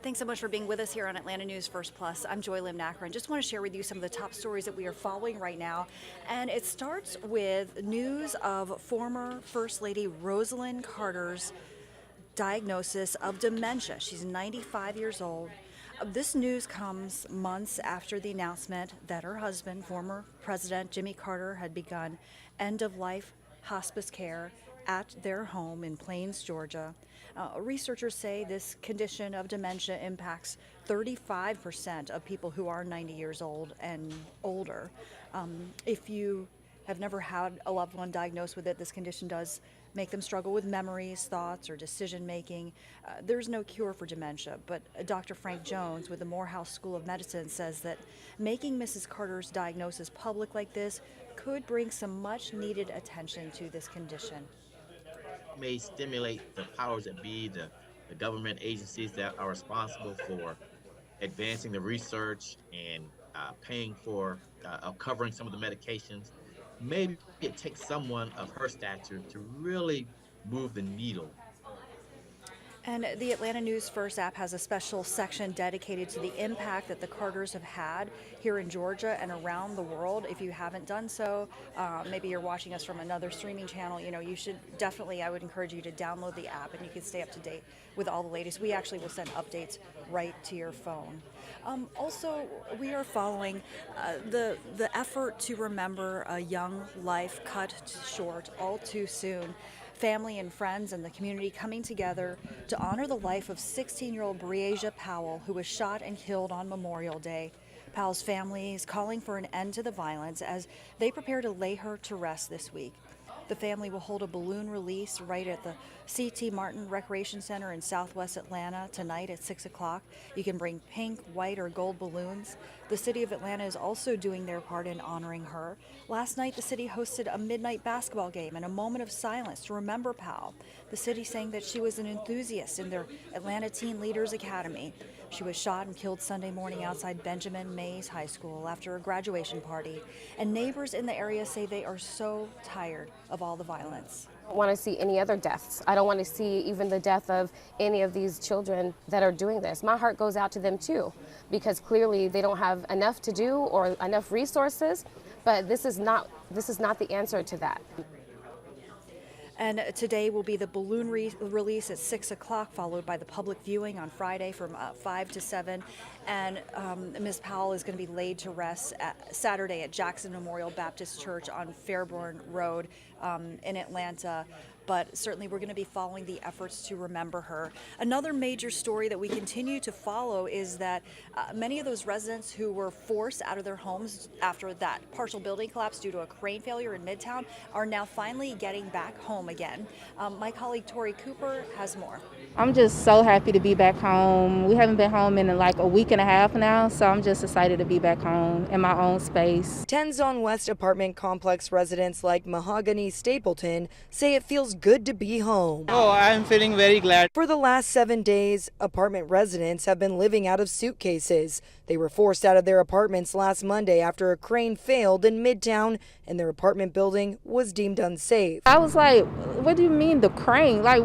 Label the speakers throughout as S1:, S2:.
S1: Thanks so much for being with us here on Atlanta News First Plus. I'm Joylyn Nakrin. Just want to share with you some of the top stories that we are following right now. And it starts with news of former First Lady Rosalynn Carter's diagnosis of dementia. She's 95 years old. This news comes months after the announcement that her husband, former President Jimmy Carter, had begun end-of-life hospice care at their home in Plains, Georgia. Researchers say this condition of dementia impacts 35% of people who are 90 years old and older. If you have never had a loved one diagnosed with it, this condition does make them struggle with memories, thoughts, or decision making. There's no cure for dementia, but Dr. Frank Jones with the Morehouse School of Medicine says that making Mrs. Carter's diagnosis public like this could bring some much needed attention to this condition.
S2: May stimulate the powers that be, the government agencies that are responsible for advancing the research and paying for covering some of the medications. Maybe it takes someone of her stature to really move the needle.
S1: And the Atlanta News First app has a special section dedicated to the impact that the Carters have had here in Georgia and around the world. If you haven't done so, maybe you're watching us from another streaming channel, you should definitely, I would encourage you to download the app and you can stay up to date with all the latest. We actually will send updates right to your phone. Also, we are following the effort to remember a young life cut short all too soon. Family and friends and the community coming together to honor the life of 16-year-old Bre'Asia Powell, who was shot and killed on Memorial Day. Powell's family is calling for an end to the violence as they prepare to lay her to rest this week. The family will hold a balloon release right at the C.T. Martin Recreation Center in Southwest Atlanta tonight at 6 o'clock. You can bring pink, white, or gold balloons. The city of Atlanta is also doing their part in honoring her. Last night, the city hosted a midnight basketball game and a moment of silence to remember Powell. The city saying that she was an enthusiast in their Atlanta Teen Leaders Academy. She was shot and killed Sunday morning outside Benjamin Mays High School after a graduation party. And neighbors in the area say they are so tired of all the violence.
S3: I don't want to see any other deaths. I don't want to see even the death of any of these children that are doing this. My heart goes out to them too, because clearly they don't have enough to do or enough resources, but this is not the answer to that.
S1: And today will be the balloon release at 6 o'clock, followed by the public viewing on Friday from 5 to 7. And Ms. Powell is going to be laid to rest Saturday at Jackson Memorial Baptist Church on Fairborn Road in Atlanta. But certainly we're going to be following the efforts to remember her. Another major story that we continue to follow is that many of those residents who were forced out of their homes after that partial building collapse due to a crane failure in Midtown are now finally getting back home again. My colleague Tori Cooper has more.
S4: I'm just so happy to be back home. We haven't been home in like a week and a half now, so I'm just excited to be back home in my own space.
S5: Tenzon West apartment complex residents like Mahogany Stapleton say it feels good to be home.
S6: Oh, I'm feeling very glad.
S5: For the last 7 days, apartment residents have been living out of suitcases. They were forced out of their apartments last Monday after a crane failed in Midtown and their apartment building was deemed unsafe.
S4: I was like, what do you mean the crane? Like,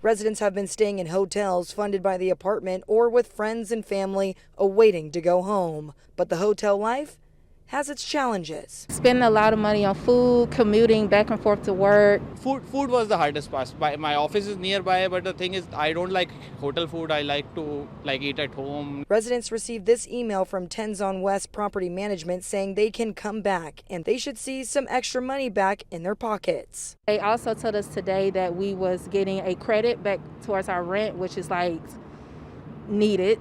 S5: residents have been staying in hotels funded by the apartment or with friends and family awaiting to go home. But the hotel life has its challenges.
S4: Spending a lot of money on food, commuting back and forth to work.
S6: Food was the hardest part. My office is nearby, but the thing is, I don't like hotel food. I like to eat at home.
S5: Residents received this email from Tenzon West Property Management saying they can come back and they should see some extra money back in their pockets.
S4: They also told us today that we was getting a credit back towards our rent, which is like needed.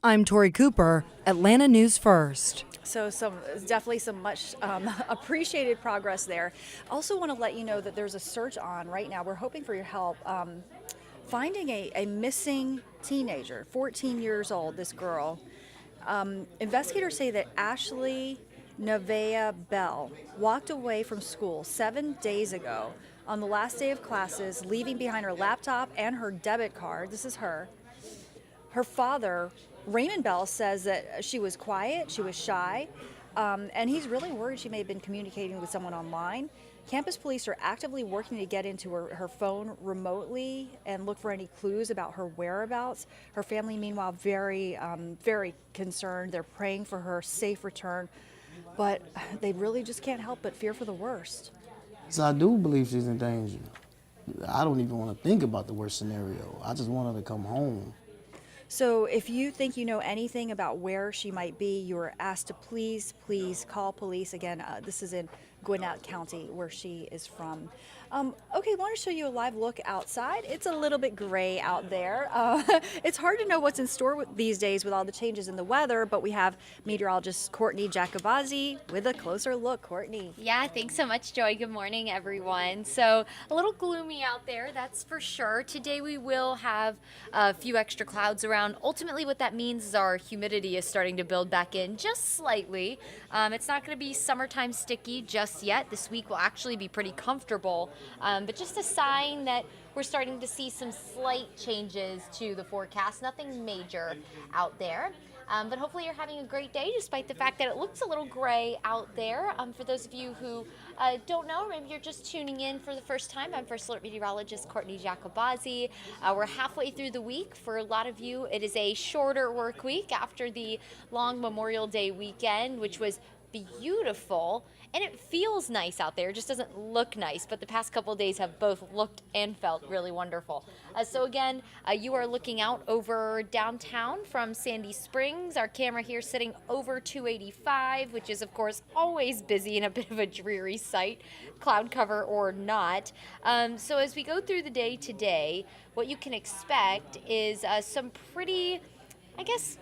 S5: I'm Tori Cooper, Atlanta News First.
S1: So definitely some much appreciated progress there. Also want to let you know that there's a search on right now. We're hoping for your help finding a missing teenager, 14 years old, this girl. Investigators say that Ashley Nevaeh Bell walked away from school 7 days ago on the last day of classes, leaving behind her laptop and her debit card. This is her. Her father, Raymond Bell, says that she was quiet, she was shy, and he's really worried she may have been communicating with someone online. Campus police are actively working to get into her phone remotely and look for any clues about her whereabouts. Her family, meanwhile, very concerned. They're praying for her safe return, but they really just can't help but fear for the worst.
S7: So I do believe she's in danger. I don't even want to think about the worst scenario. I just want her to come home.
S1: So if you think you know anything about where she might be, you are asked to please call police. Again, this is in Gwinnett County, where she is from. Okay, I want to show you a live look outside. It's a little bit gray out there. It's hard to know what's in store these days with all the changes in the weather, but we have meteorologist Courtney Jacobazzi with a closer look. Courtney.
S8: Yeah, thanks so much, Joy. Good morning, everyone. So a little gloomy out there, that's for sure. Today we will have a few extra clouds around. Ultimately, what that means is our humidity is starting to build back in just slightly. It's not going to be summertime sticky just yet. This week will actually be pretty comfortable, but just a sign that we're starting to see some slight changes to the forecast. Nothing major out there. But hopefully you're having a great day despite the fact that it looks a little gray out there. For those of you who don't know, maybe you're just tuning in for the first time, I'm First Alert Meteorologist Courtney Jacobazzi. We're halfway through the week. For a lot of you, it is a shorter work week after the long Memorial Day weekend, which was beautiful, and it feels nice out there. It just doesn't look nice, but the past couple of days have both looked and felt really wonderful. So again, you are looking out over downtown from Sandy Springs. Our camera here sitting over 285, which is of course always busy and a bit of a dreary sight, cloud cover or not. So as we go through the day today, what you can expect is some pretty, I guess,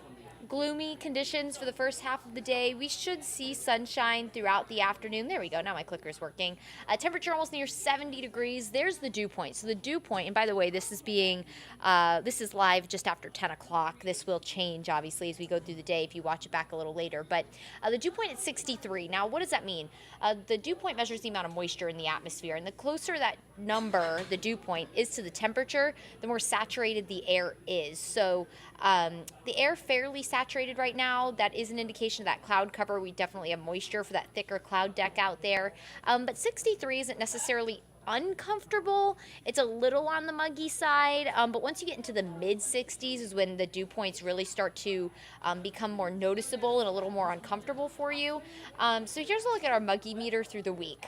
S8: gloomy conditions for the first half of the day. We should see sunshine throughout the afternoon. There we go. Now my clicker's working. Temperature almost near 70 degrees. There's the dew point. So the dew point, and by the way, this is live just after 10 o'clock. This will change, obviously, as we go through the day if you watch it back a little later. But the dew point at 63. Now, what does that mean? The dew point measures the amount of moisture in the atmosphere. And the closer that number, the dew point, is to the temperature, the more saturated the air is. So the air fairly saturated right now. That is an indication of that cloud cover. We definitely have moisture for that thicker cloud deck out there. But 63 isn't necessarily uncomfortable. It's a little on the muggy side, but once you get into the mid 60s is when the dew points really start to become more noticeable and a little more uncomfortable for you. So here's a look at our muggy meter through the week.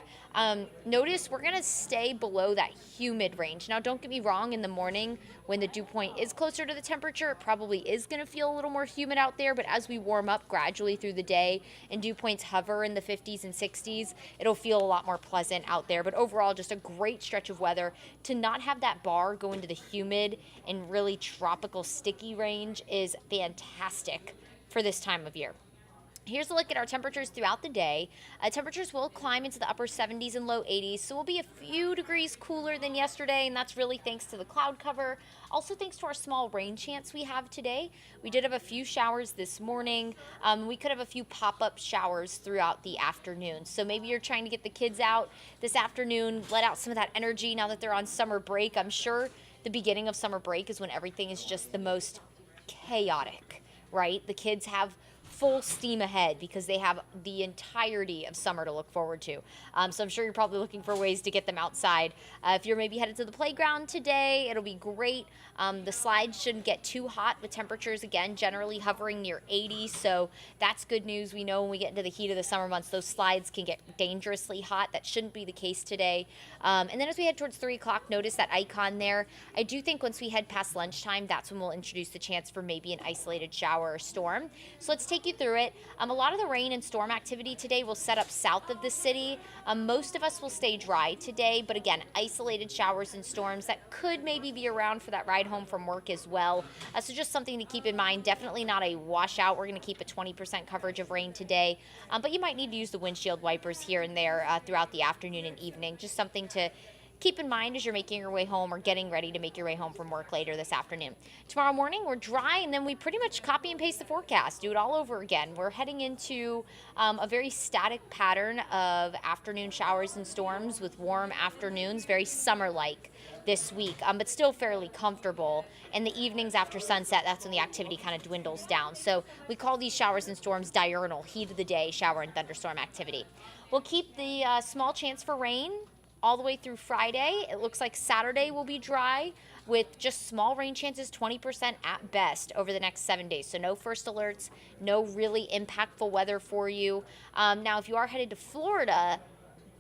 S8: Notice we're going to stay below that humid range. Now, don't get me wrong, in the morning when the dew point is closer to the temperature, it probably is going to feel a little more humid out there, but as we warm up gradually through the day and dew points hover in the 50s and 60s, it'll feel a lot more pleasant out there. But overall, just a great stretch of weather. To not have that bar go into the humid and really tropical sticky range is fantastic for this time of year. Here's a look at our temperatures throughout the day. Temperatures will climb into the upper 70s and low 80s, so we'll be a few degrees cooler than yesterday, and that's really thanks to the cloud cover. Also thanks to our small rain chance we have today. We did have a few showers this morning. We could have a few pop-up showers throughout the afternoon. So maybe you're trying to get the kids out this afternoon, let out some of that energy now that they're on summer break. I'm sure the beginning of summer break is when everything is just the most chaotic, right? The kids have full steam ahead because they have the entirety of summer to look forward to. So I'm sure you're probably looking for ways to get them outside. If you're maybe headed to the playground today, it'll be great. The slides shouldn't get too hot with temperatures, again, generally hovering near 80. So that's good news. We know when we get into the heat of the summer months, those slides can get dangerously hot. That shouldn't be the case today. And then as we head towards 3 o'clock, notice that icon there. I do think once we head past lunchtime, that's when we'll introduce the chance for maybe an isolated shower or storm. So let's take you through it. A lot of the rain and storm activity today will set up south of the city. Most of us will stay dry today, but again, isolated showers and storms that could maybe be around for that ride home from work as well. So just something to keep in mind. Definitely not a washout. We're going to keep a 20% coverage of rain today, but you might need to use the windshield wipers here and there throughout the afternoon and evening. Just something to keep in mind as you're making your way home or getting ready to make your way home from work later this afternoon. Tomorrow morning, we're dry, and then we pretty much copy and paste the forecast, do it all over again. We're heading into a very static pattern of afternoon showers and storms with warm afternoons, very summer-like this week, but still fairly comfortable. And the evenings after sunset, that's when the activity kind of dwindles down. So we call these showers and storms diurnal, heat of the day, shower and thunderstorm activity. We'll keep the small chance for rain all the way through Friday. It looks like Saturday will be dry with just small rain chances, 20% at best over the next 7 days. So no first alerts, no really impactful weather for you. Now, if you are headed to Florida,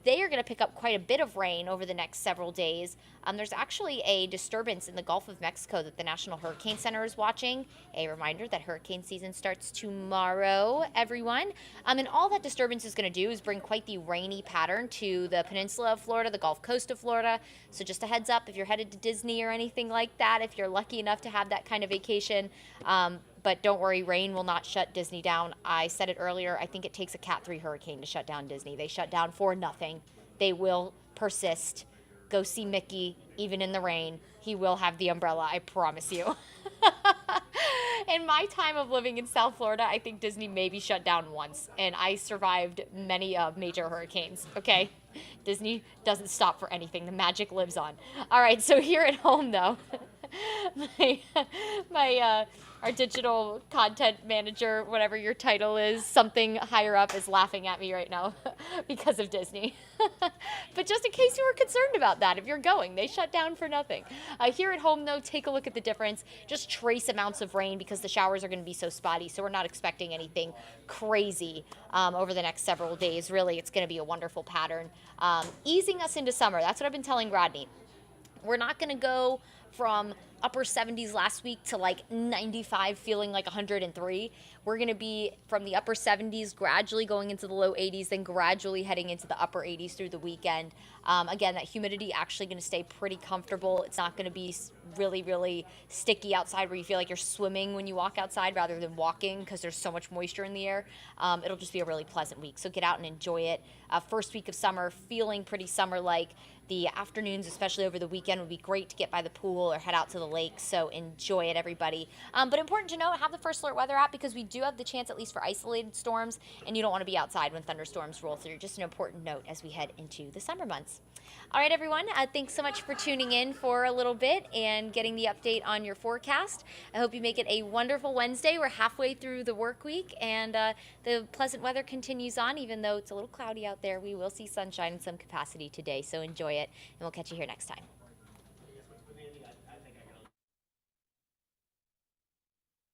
S8: they are going to pick up quite a bit of rain over the next several days. There's actually a disturbance in the Gulf of Mexico that the National Hurricane Center is watching. A reminder that hurricane season starts tomorrow, everyone. And all that disturbance is going to do is bring quite the rainy pattern to the peninsula of Florida, the Gulf Coast of Florida. So just a heads up, if you're headed to Disney or anything like that, if you're lucky enough to have that kind of vacation, but don't worry, rain will not shut Disney down. I said it earlier, I think it takes a Cat 3 hurricane to shut down Disney. They shut down for nothing. They will persist. Go see Mickey, even in the rain. He will have the umbrella, I promise you. In my time of living in South Florida, I think Disney maybe shut down once, and I survived many major hurricanes, okay? Disney doesn't stop for anything. The magic lives on. All right, so here at home, though, our digital content manager, whatever your title is, something higher up is laughing at me right now because of Disney. But just in case you were concerned about that, if you're going, they shut down for nothing. Here at home, though, take a look at the difference. Just trace amounts of rain because the showers are going to be so spotty, so we're not expecting anything crazy over the next several days. Really, it's going to be a wonderful pattern. Easing us into summer. That's what I've been telling Rodney. We're not going to go from upper 70s last week to like 95 feeling like 103. We're going to be from the upper 70s gradually going into the low 80s, then gradually heading into the upper 80s through the weekend. Again, that humidity actually going to stay pretty comfortable. It's not going to be really, really sticky outside where you feel like you're swimming when you walk outside rather than walking because there's so much moisture in the air. It'll just be a really pleasant week. So get out and enjoy it. First week of summer, feeling pretty summer-like. The afternoons, especially over the weekend, would be great to get by the pool or head out to the lake. So enjoy it, everybody. But important to note, have the First Alert Weather app because we do have the chance, at least for isolated storms, and you don't want to be outside when thunderstorms roll through. Just an important note as we head into the summer months. All right, everyone. Thanks so much for tuning in for a little bit and getting the update on your forecast. I hope you make it a wonderful Wednesday. We're halfway through the work week, and the pleasant weather continues on, even though it's a little cloudy out there. We will see sunshine in some capacity today, so enjoy it, and we'll catch you here next time.